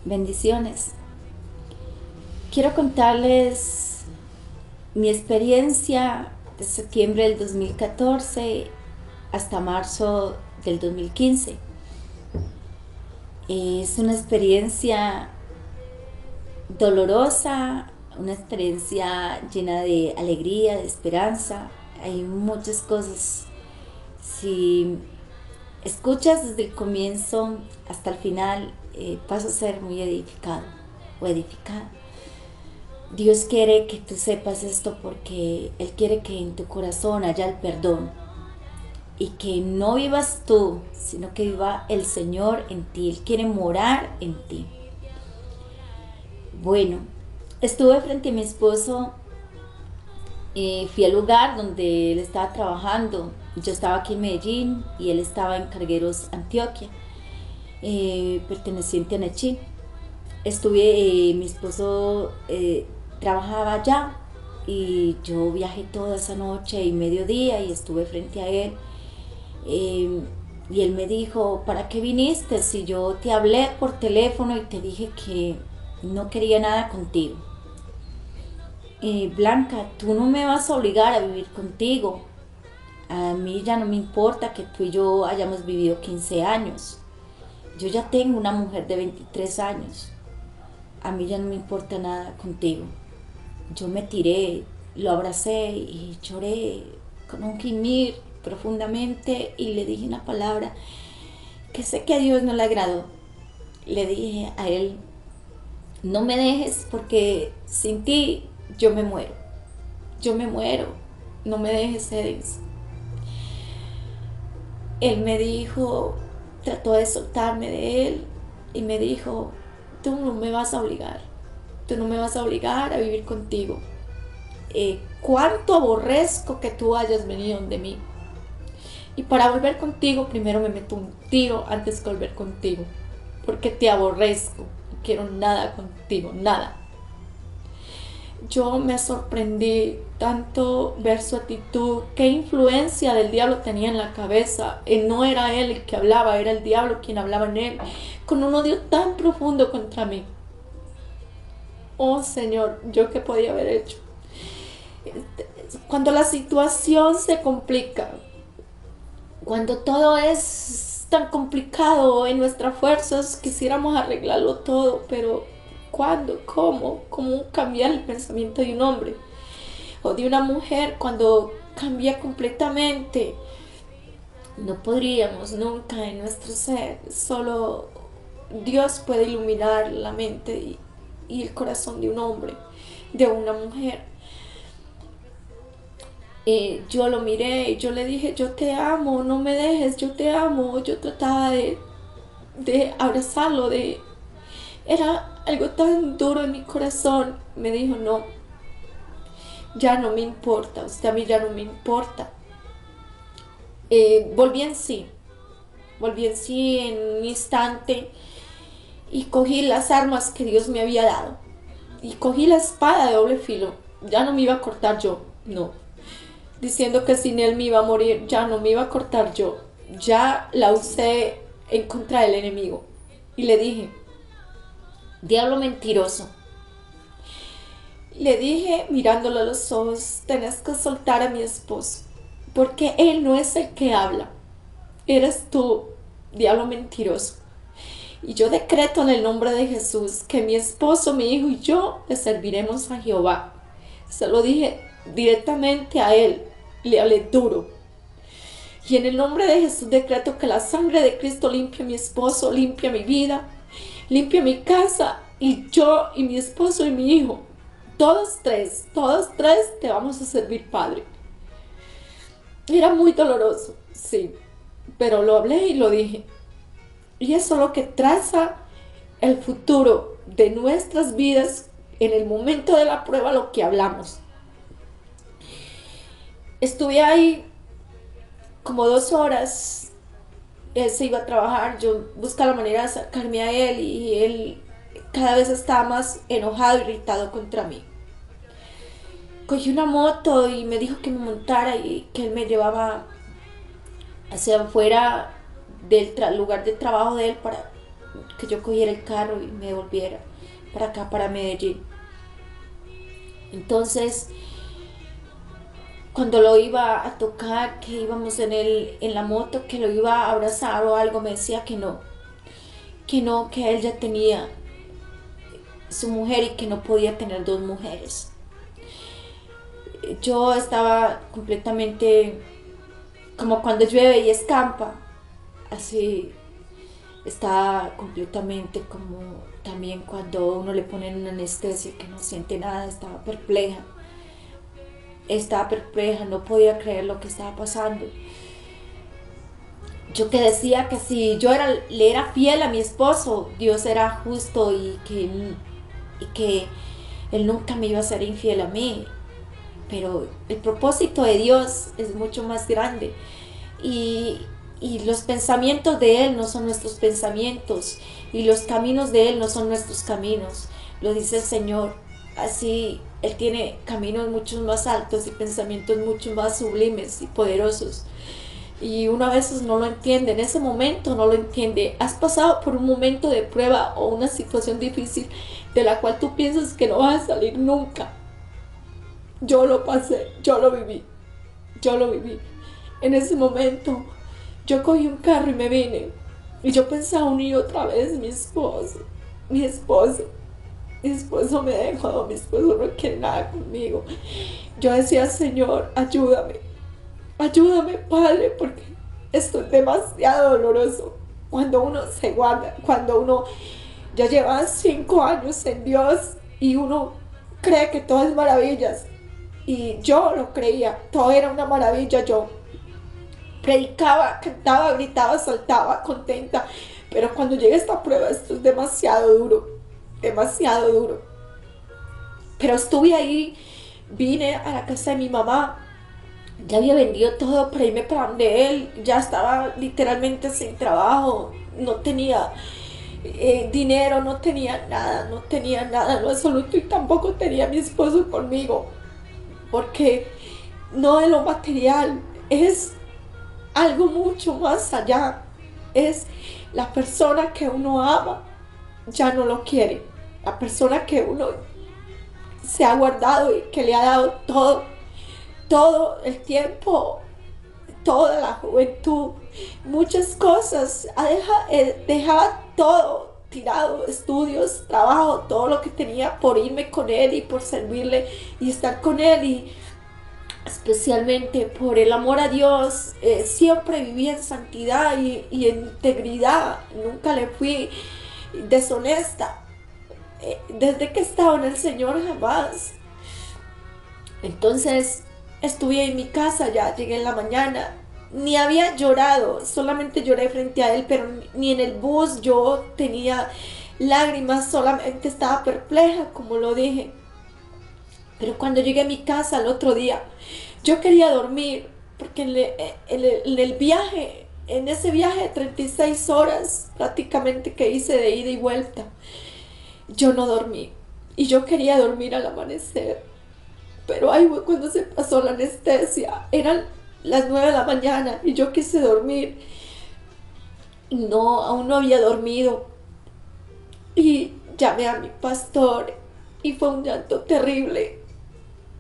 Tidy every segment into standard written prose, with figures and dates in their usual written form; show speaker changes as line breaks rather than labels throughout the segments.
Bendiciones. Quiero contarles mi experiencia de septiembre del 2014 hasta marzo del 2015. Es una experiencia dolorosa, una experiencia llena de alegría, de esperanza. Hay muchas cosas. Si escuchas desde el comienzo hasta el final, vas a ser muy edificado o edificada. Dios quiere que tú sepas esto porque Él quiere que en tu corazón haya el perdón y que no vivas tú, sino que viva el Señor en ti. Él quiere morar en ti. Bueno, estuve frente a mi esposo, fui al lugar donde él estaba trabajando. Yo estaba aquí en Medellín y él estaba en Cargueros, Antioquia, perteneciente a Nechí. Mi esposo trabajaba allá y yo viajé toda esa noche y mediodía y estuve frente a él. eh, y él me dijo: ¿para qué viniste? Si yo te hablé por teléfono y te dije que no quería nada contigo. Blanca, tú no me vas a obligar a vivir contigo. A mí ya no me importa que tú y yo hayamos vivido 15 años. Yo ya tengo una mujer de 23 años. A mí ya no me importa nada contigo. Yo me tiré, lo abracé y lloré con un gimir profundamente y le dije una palabra que sé que a Dios no le agradó. Le dije a él: no me dejes porque sin ti yo me muero. Yo me muero. No me dejes, Edens. Él me dijo, trató de soltarme de él y me dijo: tú no me vas a obligar. Tú no me vas a obligar a vivir contigo. Cuánto aborrezco que tú hayas venido de mí. Y para volver contigo, primero me meto un tiro antes que volver contigo. Porque te aborrezco. No quiero nada contigo, nada. Yo me sorprendí tanto ver su actitud, qué influencia del diablo tenía en la cabeza. No era él el que hablaba, era el diablo quien hablaba en él, con un odio tan profundo contra mí. Oh Señor, ¿yo qué podía haber hecho? Cuando la situación se complica, cuando todo es tan complicado en nuestras fuerzas, quisiéramos arreglarlo todo, pero ¿cuándo? ¿Cómo? ¿Cómo cambiar el pensamiento de un hombre o de una mujer cuando cambia completamente? No podríamos nunca en nuestro ser. Solo Dios puede iluminar la mente y el corazón de un hombre, de una mujer. Yo lo miré y yo le dije: yo te amo, no me dejes, yo te amo. Yo trataba de abrazarlo, era algo tan duro en mi corazón. Me dijo: no, ya no me importa, usted a mí ya no me importa. Volví en sí en un instante y cogí las armas que Dios me había dado. Y cogí la espada de doble filo. Ya no me iba a cortar yo, no. Diciendo que sin él me iba a morir, ya no me iba a cortar yo. Ya la usé en contra del enemigo. Y le dije: diablo mentiroso. Le dije mirándolo a los ojos: tenés que soltar a mi esposo. Porque él no es el que habla. Eres tú, diablo mentiroso. Y yo decreto en el nombre de Jesús que mi esposo, mi hijo y yo le serviremos a Jehová. Se lo dije directamente a él. Le hablé duro. Y en el nombre de Jesús decreto que la sangre de Cristo limpia a mi esposo, limpia mi vida, limpia mi casa, y yo y mi esposo y mi hijo, todos tres te vamos a servir, Padre. Era muy doloroso, sí, pero lo hablé y lo dije. Y eso es lo que traza el futuro de nuestras vidas en el momento de la prueba, lo que hablamos. Estuve ahí como 2 horas. Él se iba a trabajar, yo buscaba la manera de acercarme a él y él cada vez estaba más enojado, irritado contra mí. Cogí una moto y me dijo que me montara y que él me llevaba hacia afuera del lugar de trabajo de él para que yo cogiera el carro y me volviera para acá, para Medellín. Entonces, cuando lo iba a tocar, que íbamos en la moto, que lo iba a abrazar o algo, me decía que no, que él ya tenía su mujer y que no podía tener dos mujeres. Yo estaba completamente como cuando llueve y escampa, así estaba completamente como también cuando uno le ponen una anestesia que no siente nada, estaba perpleja, no podía creer lo que estaba pasando. Yo que decía que si le era fiel a mi esposo, Dios era justo y que Él nunca me iba a ser infiel a mí. Pero el propósito de Dios es mucho más grande y, y los pensamientos de Él no son nuestros pensamientos y los caminos de Él no son nuestros caminos. Lo dice el Señor. Así Él tiene caminos mucho más altos y pensamientos mucho más sublimes y poderosos. Y uno a veces no lo entiende, en ese momento no lo entiende. Has pasado por un momento de prueba o una situación difícil de la cual tú piensas que no vas a salir nunca. Yo lo pasé, yo lo viví. En ese momento yo cogí un carro y me vine. Y yo pensaba una y otra vez, mi esposo, mi esposo me dejó, mi esposo no quiere nada conmigo. Yo decía, Señor, ayúdame. Ayúdame, Padre, porque esto es demasiado doloroso. Cuando uno se guarda, cuando uno ya lleva 5 años en Dios y uno cree que todo es maravillas. Y yo lo creía, todo era una maravilla. Yo predicaba, cantaba, gritaba, saltaba, contenta. Pero cuando llega esta prueba, esto es demasiado duro, demasiado duro. Pero estuve ahí, vine a la casa de mi mamá. Ya había vendido todo para irme para donde él, ya estaba literalmente sin trabajo, no tenía dinero, no tenía nada en lo absoluto y tampoco tenía a mi esposo conmigo, porque no de lo material, es algo mucho más allá, es la persona que uno ama, ya no lo quiere, la persona que uno se ha guardado y que le ha dado todo el tiempo, toda la juventud, muchas cosas, dejaba todo tirado, estudios, trabajo, todo lo que tenía por irme con él y por servirle y estar con él y especialmente por el amor a Dios, siempre viví en santidad y en integridad, nunca le fui deshonesta, desde que estaba en el Señor jamás. Entonces estuve en mi casa, ya llegué en la mañana, ni había llorado, solamente lloré frente a él, pero ni en el bus yo tenía lágrimas, solamente estaba perpleja, como lo dije. Pero cuando llegué a mi casa el otro día, yo quería dormir, porque en el viaje, en ese viaje de 36 horas prácticamente que hice de ida y vuelta, yo no dormí. Y yo quería dormir al amanecer. Pero ahí fue cuando se pasó la anestesia. Eran las 9 de la mañana y yo quise dormir. Y no, aún no había dormido. Y llamé a mi pastor y fue un llanto terrible.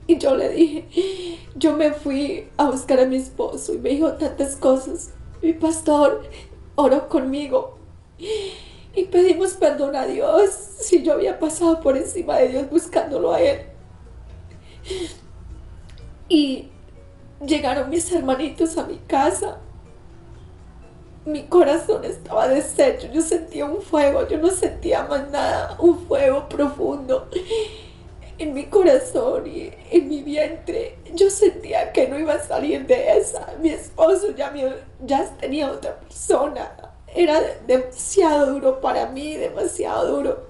Y yo le dije, yo me fui a buscar a mi esposo y me dijo tantas cosas. Mi pastor oró conmigo y pedimos perdón a Dios si yo había pasado por encima de Dios buscándolo a Él. Y llegaron mis hermanitos a mi casa. Mi corazón estaba deshecho. Yo sentía un fuego. Yo no sentía más nada. Un fuego profundo en mi corazón y en mi vientre. Yo sentía que no iba a salir de esa. Mi esposo ya tenía otra persona. Era demasiado duro para mí. Demasiado duro.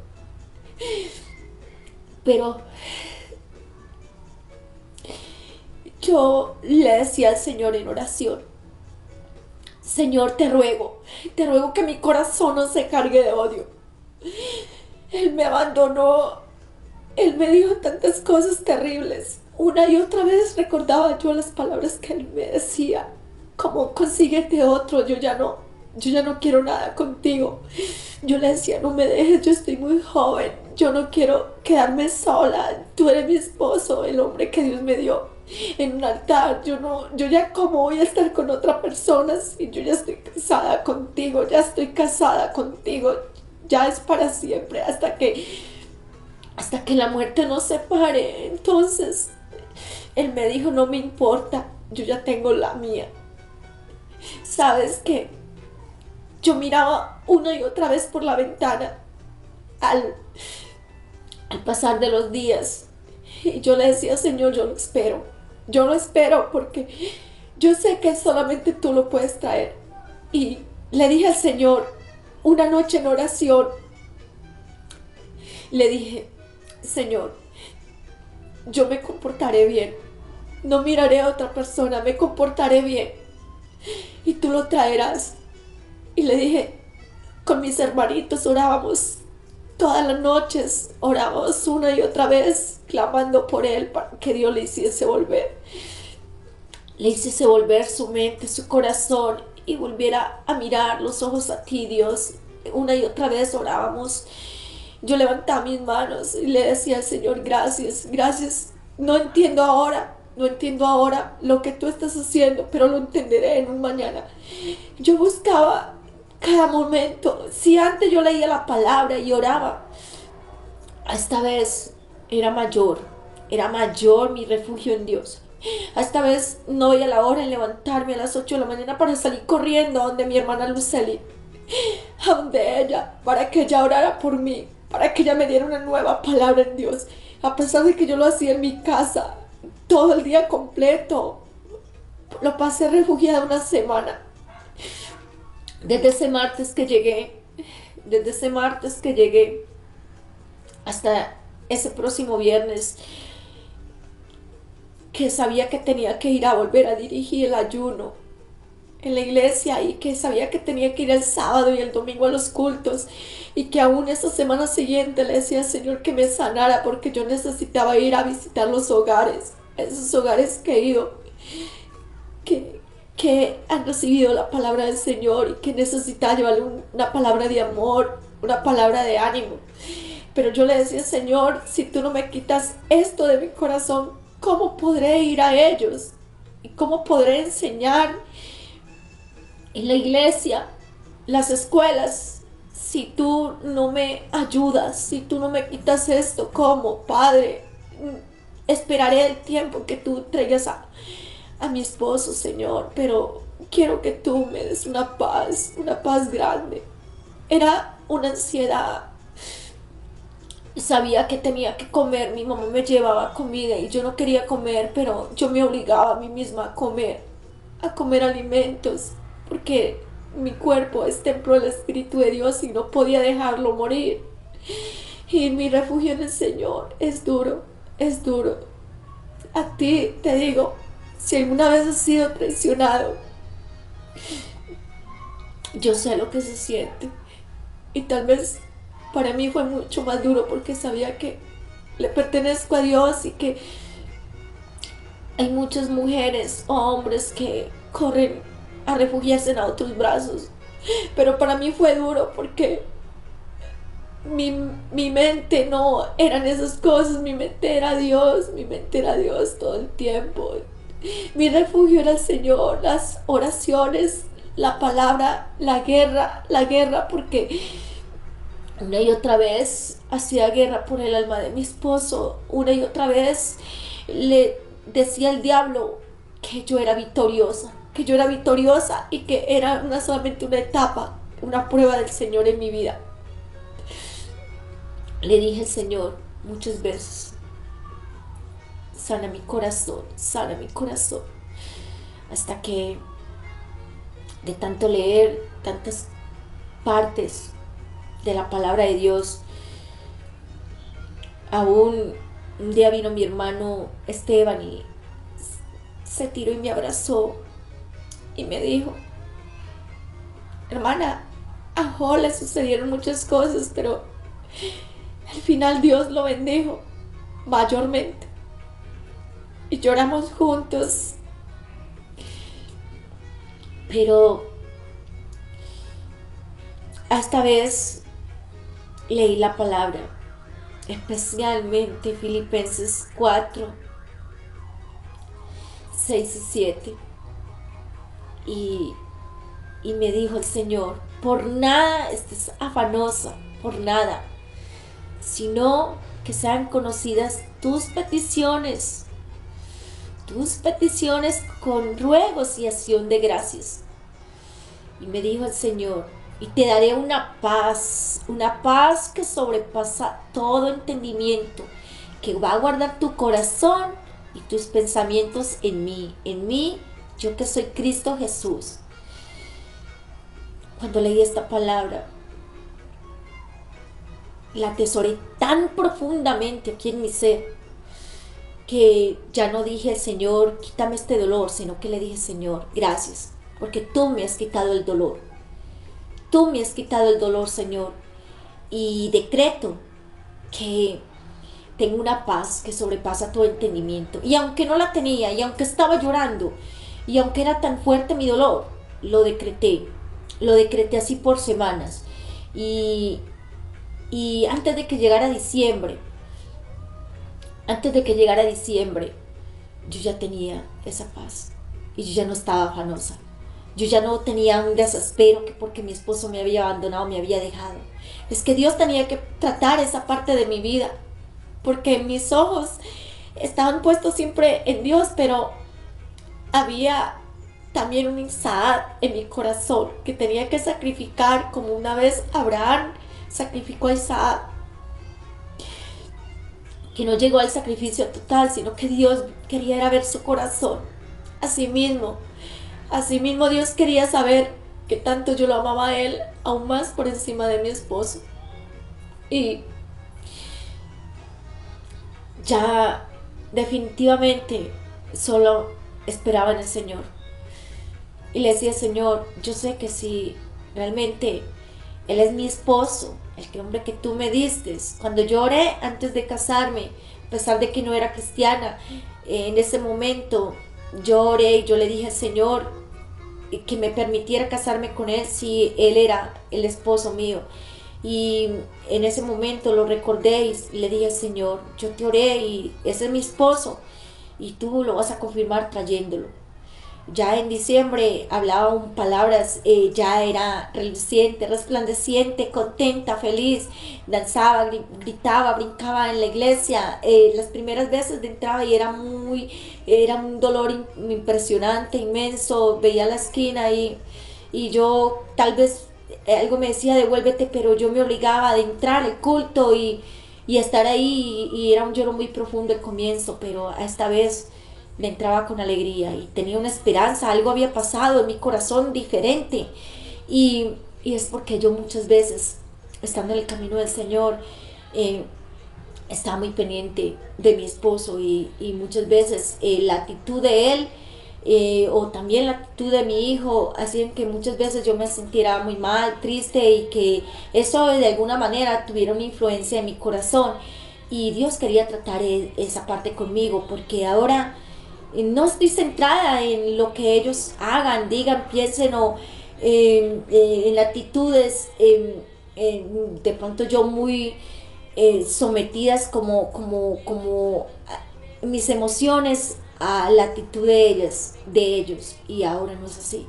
Pero yo le decía al Señor en oración, Señor, te ruego que mi corazón no se cargue de odio. Él me abandonó, Él me dijo tantas cosas terribles. Una y otra vez recordaba yo las palabras que Él me decía, como consíguete otro, yo ya no. yo ya no quiero nada contigo. Yo le decía, no me dejes, yo estoy muy joven, yo no quiero quedarme sola, tú eres mi esposo, el hombre que Dios me dio en un altar. Yo no, yo ya cómo voy a estar con otra persona si yo ya estoy casada contigo, ya estoy casada contigo, ya es para siempre, hasta que la muerte nos separe. Entonces, él me dijo, no me importa, yo ya tengo la mía. ¿Sabes qué? Yo miraba una y otra vez por la ventana al, al pasar de los días. Y yo le decía, Señor, yo lo espero. Yo lo espero porque yo sé que solamente tú lo puedes traer. Y le dije al Señor, una noche en oración, le dije, Señor, yo me comportaré bien. No miraré a otra persona, me comportaré bien. Y tú lo traerás. Y le dije, con mis hermanitos orábamos todas las noches, orábamos una y otra vez, clamando por él para que Dios le hiciese volver su mente, su corazón y volviera a mirar los ojos a ti, Dios. Una y otra vez orábamos. Yo levantaba mis manos y le decía al Señor, gracias, gracias. No entiendo ahora lo que tú estás haciendo, pero lo entenderé en un mañana. Yo buscaba cada momento. Si antes yo leía la palabra y oraba, esta vez era mayor mi refugio en Dios. Esta vez no veía la hora en levantarme a las 8 de la mañana para salir corriendo a donde mi hermana Luceli, a donde ella, para que ella orara por mí, para que ella me diera una nueva palabra en Dios. A pesar de que yo lo hacía en mi casa, todo el día completo, lo pasé refugiada una semana. Desde ese martes que llegué, desde ese martes que llegué hasta ese próximo viernes, que sabía que tenía que ir a volver a dirigir el ayuno en la iglesia y que sabía que tenía que ir el sábado y el domingo a los cultos y que aún esa semana siguiente le decía al Señor que me sanara porque yo necesitaba ir a visitar los hogares, esos hogares que he ido, que han recibido la palabra del Señor y que necesitaba llevarle una palabra de amor, una palabra de ánimo. Pero yo le decía, Señor, si tú no me quitas esto de mi corazón, ¿cómo podré ir a ellos? ¿Y cómo podré enseñar en la iglesia, las escuelas? Si tú no me ayudas, si tú no me quitas esto, ¿cómo, Padre? Esperaré el tiempo que tú traigas a mi esposo, Señor, pero quiero que tú me des una paz grande. Era una ansiedad. Sabía que tenía que comer, mi mamá me llevaba comida y yo no quería comer, pero yo me obligaba a mí misma a comer alimentos, porque mi cuerpo es templo del Espíritu de Dios y no podía dejarlo morir. Y mi refugio en el Señor es duro, es duro. A ti te digo, si alguna vez has sido traicionado, yo sé lo que se siente. Y tal vez para mí fue mucho más duro porque sabía que le pertenezco a Dios y que hay muchas mujeres o hombres que corren a refugiarse en otros brazos. Pero para mí fue duro porque mi, mi mente no eran esas cosas, mi mente era Dios todo el tiempo. Mi refugio era el Señor, las oraciones, la palabra, la guerra, porque una y otra vez hacía guerra por el alma de mi esposo, una y otra vez le decía al diablo que yo era victoriosa, y que era solamente una etapa, una prueba del Señor en mi vida. Le dije al Señor muchas veces, sana mi corazón, hasta que de tanto leer tantas partes de la palabra de Dios, aún un día vino mi hermano Esteban y se tiró y me abrazó y me dijo, hermana, a Jo le sucedieron muchas cosas, pero al final Dios lo bendijo mayormente. Y lloramos juntos. Pero esta vez leí la palabra, especialmente Filipenses 4, 6 y 7. Y, y me dijo el Señor, por nada estés afanosa, por nada, sino que sean conocidas tus peticiones con ruegos y acción de gracias. Y me dijo el Señor, y te daré una paz que sobrepasa todo entendimiento, que va a guardar tu corazón y tus pensamientos en mí, yo que soy Cristo Jesús. Cuando leí esta palabra, la atesoré tan profundamente aquí en mi ser, que ya no dije, Señor, quítame este dolor, sino que le dije, Señor, gracias, porque tú me has quitado el dolor. Tú me has quitado el dolor, Señor. Y decreto que tengo una paz que sobrepasa todo entendimiento. Y aunque no la tenía, y aunque estaba llorando, y aunque era tan fuerte mi dolor, lo decreté. Lo decreté así por semanas. Y antes de que llegara diciembre, yo ya tenía esa paz. Y yo ya no estaba afanosa. Yo ya no tenía un desespero que porque mi esposo me había abandonado, me había dejado. Es que Dios tenía que tratar esa parte de mi vida, porque mis ojos estaban puestos siempre en Dios, pero había también un Isaac en mi corazón que tenía que sacrificar, como una vez Abraham sacrificó a Isaac, que no llegó al sacrificio total, sino que Dios quería era ver su corazón. Asimismo Dios quería saber que tanto yo lo amaba a Él, aún más por encima de mi esposo. Y ya definitivamente solo esperaba en el Señor. Y le decía, Señor, yo sé que si realmente Él es mi esposo, el hombre que tú me diste, cuando yo oré antes de casarme, a pesar de que no era cristiana, en ese momento yo oré y yo le dije al Señor que me permitiera casarme con Él si Él era el esposo mío. Y en ese momento lo recordé y le dije al Señor, yo te oré y ese es mi esposo y tú lo vas a confirmar trayéndolo. Ya en diciembre hablaba palabras, ya era reluciente, resplandeciente, contenta, feliz, danzaba, gritaba, brincaba en la iglesia. Las primeras veces de entrada y era un dolor impresionante, inmenso. Veía la esquina y yo tal vez algo me decía devuélvete, pero yo me obligaba a entrar al culto y estar ahí y era un lloro muy profundo al comienzo, pero esta vez le entraba con alegría y tenía una esperanza, algo había pasado en mi corazón diferente. Y es porque yo muchas veces, estando en el camino del Señor, estaba muy pendiente de mi esposo y muchas veces la actitud de él o también la actitud de mi hijo hacían que muchas veces yo me sintiera muy mal, triste y que eso de alguna manera tuviera una influencia en mi corazón. Y Dios quería tratar esa parte conmigo porque ahora no estoy centrada en lo que ellos hagan, digan, piensen o en actitudes de pronto yo muy sometidas como mis emociones a la actitud de ellos y ahora no es así.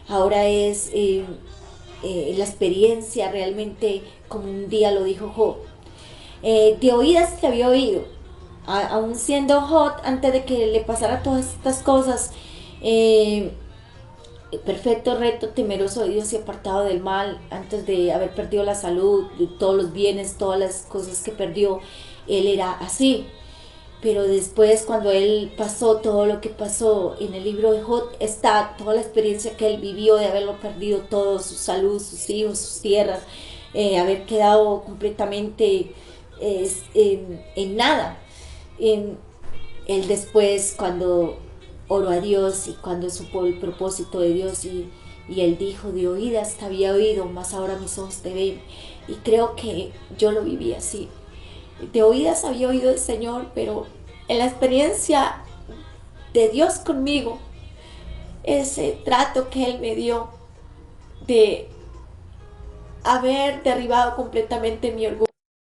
Ahora es la experiencia realmente como un día lo dijo Job. De oídas te había oído, aún siendo Job, antes de que le pasara todas estas cosas, perfecto, recto, temeroso de Dios y apartado del mal, antes de haber perdido la salud, de todos los bienes, todas las cosas que perdió, él era así. Pero después, cuando él pasó todo lo que pasó en el libro de Job, está toda la experiencia que él vivió de haberlo perdido todo, su salud, sus hijos, sus tierras, haber quedado completamente en nada. Él después, cuando oró a Dios y cuando supo el propósito de Dios y él dijo, de oídas te había oído, mas ahora mis ojos te ven. Y creo que yo lo viví así. De oídas había oído el Señor, pero en la experiencia de Dios conmigo, ese trato que Él me dio de haber derribado completamente mi orgullo.